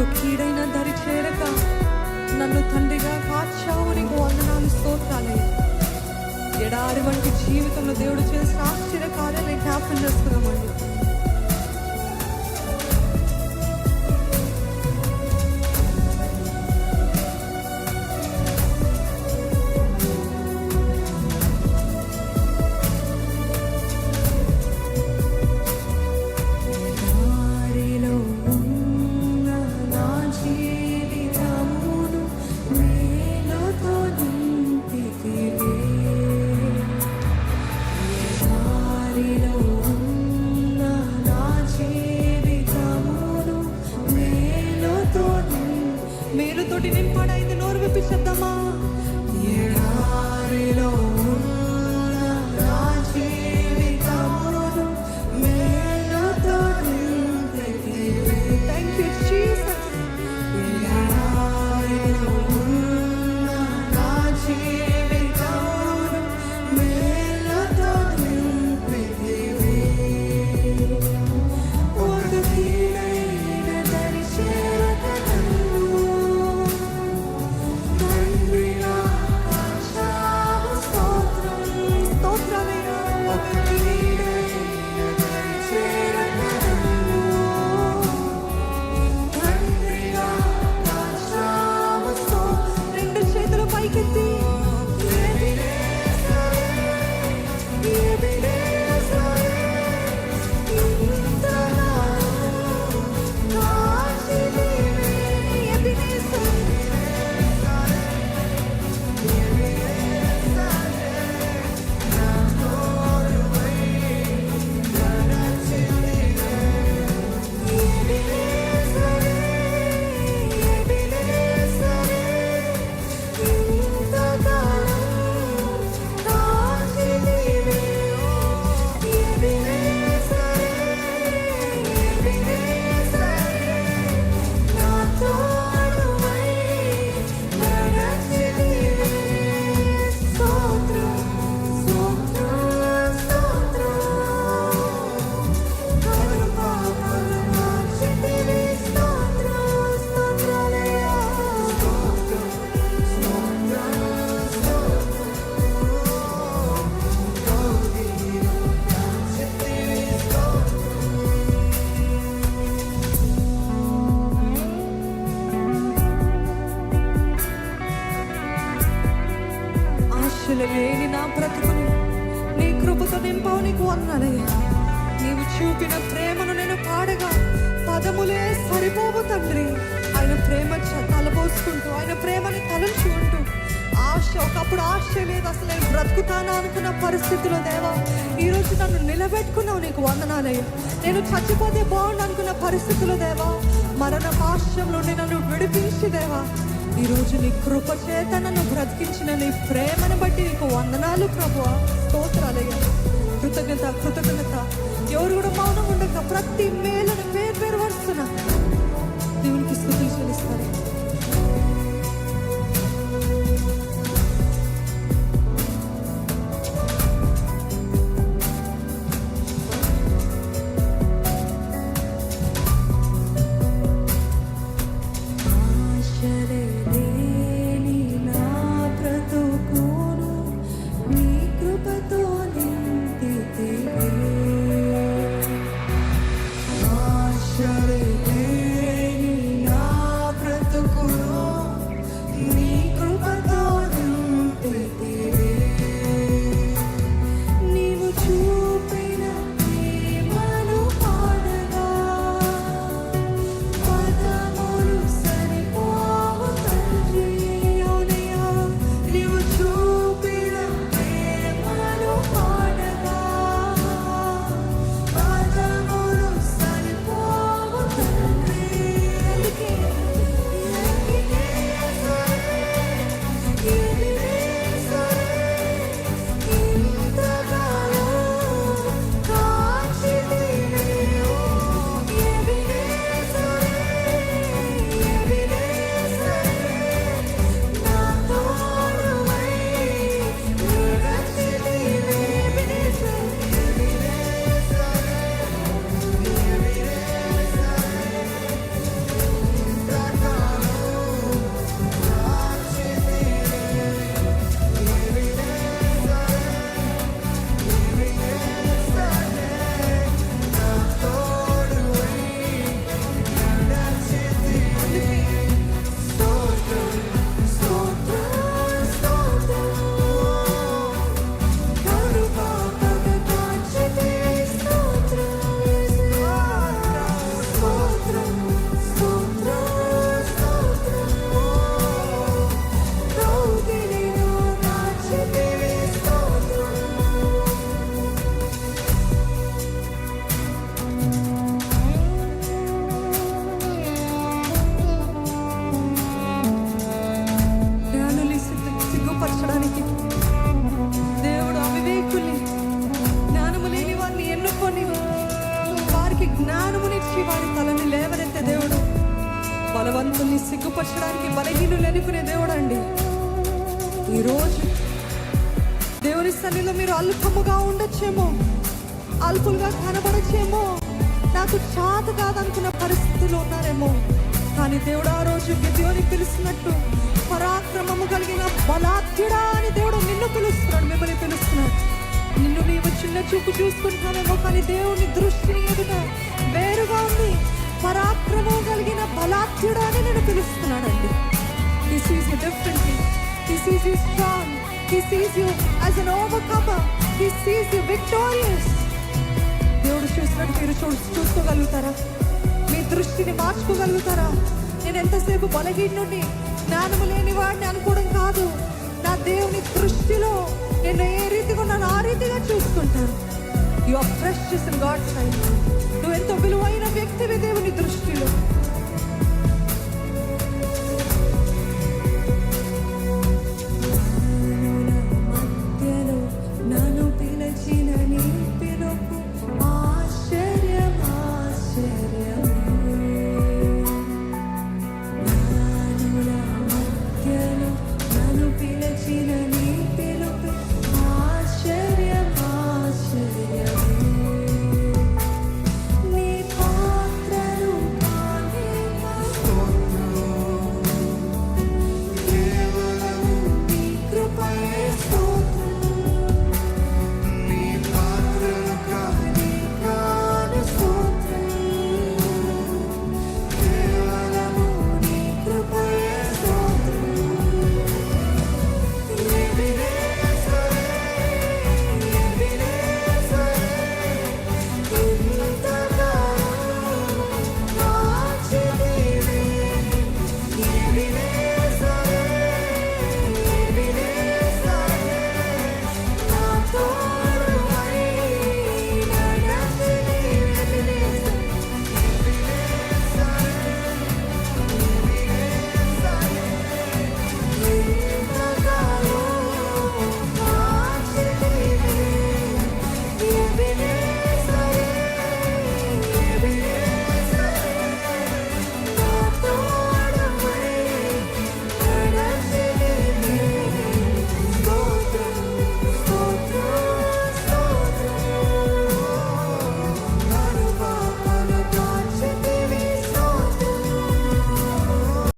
ఒక కీడైన దరి చేరక నన్ను తండ్రిగా కాచావు, నీకు వందనాలు స్తోత్రాలయ్యా. ఎడారి వంటి జీవితంలో దేవుడు చేసిన ఆశ్చర్య కార్యాలు జ్ఞాపకం చేసుకున్నామండి. మేలుతోటి నింపడైంది, నోరు విప్పి చెప్దామా? ఎడారిలో నా జీవితమును మేలుతో నింపితివి. Thank you Jesus. ఎడారిలో నా జీవితమును మేలుతో నింపితివి. ఒక కీడైన దరి చేరక లేని నా బ్రతుకుని నీ కృపతో నింపావు, నీకు వందనాలయ్యా. నీవు చూపిన ప్రేమను నేను పాడగా పదములే సరిపోవు తండ్రి. ఆయన ప్రేమ తలపోసుకుంటూ, ఆయన ప్రేమని తలంచుకుంటూ, ఒకప్పుడు ఆశ లేదు, అసలు నేను బ్రతుకుతానా అనుకున్న పరిస్థితిలో దేవా ఈరోజు నన్ను నిలబెట్టుకున్నావు, నీకు వందనాలయ్యా. నేను చచ్చిపోతే బాగుండు అనుకున్న పరిస్థితిలో దేవా మరణ పాశం నుండి నన్ను విడిపించి దేవా ఈరోజు నీ కృప చేత నన్ను బ్రతికించిన నీ ప్రేమను బట్టి నీకు వందనాలు ప్రభువా, స్తోత్రాలయ్యా. కృతజ్ఞత కృతజ్ఞత. ఎవరు కూడా మౌనం ఉండక ప్రతి మేలను పేరు వరుస్తున్నా దేవునికి స్తుతులు చెల్లిస్తారు. నా బలవంతుల్ని సిగ్గుపరచడానికి బలహీనులు ఎన్నుకునే దేవుడు అండి. ఈరోజు దేవుని సన్నిధిలో మీరు అల్పముగా ఉండొచ్చేమో, అల్పులుగా కనబడచ్చేమో, నాకు చాత కాదనుకున్న పరిస్థితుల్లో ఉన్నారేమో. కానీ దేవుడు ఆ రోజు గిద్యోని పిలుస్తున్నట్టు పరాక్రమము కలిగిన బలాఢ్యుడా అని దేవుడు నిన్ను పిలుస్తున్నాడు, మిమ్మల్ని పిలుస్తున్నాడు. నిన్ను నీవు చిన్న చూపు చూసుకుంటున్నావేమో, కానీ దేవుని దృష్టిని ఎదుట వేరుగా ఉంది. పరాక్రమం కలిగిన బలాఢ్యుడా అని నేను పిలుస్తున్నాడండి. He sees you differently. He sees you strong. He sees you as an overcomer. He sees you victorious. దేవుడు చూసినట్టు మీరు చూసుకోగలుగుతారా? మీ దృష్టిని మార్చుకోగలుగుతారా? నేను ఎంతసేపు బలహీనుడిని, జ్ఞానము లేని వాడిని అనుకోవడం కాదు. నా దేవుని దృష్టిలో నేను ఏ రీతిగా ఉన్నాను ఆ రీతిగా చూసుకుంటాను. You are precious in God's sight. నువ్వు ఎంతో విలువైన వ్యక్తివి దేవుని దృష్టిలో.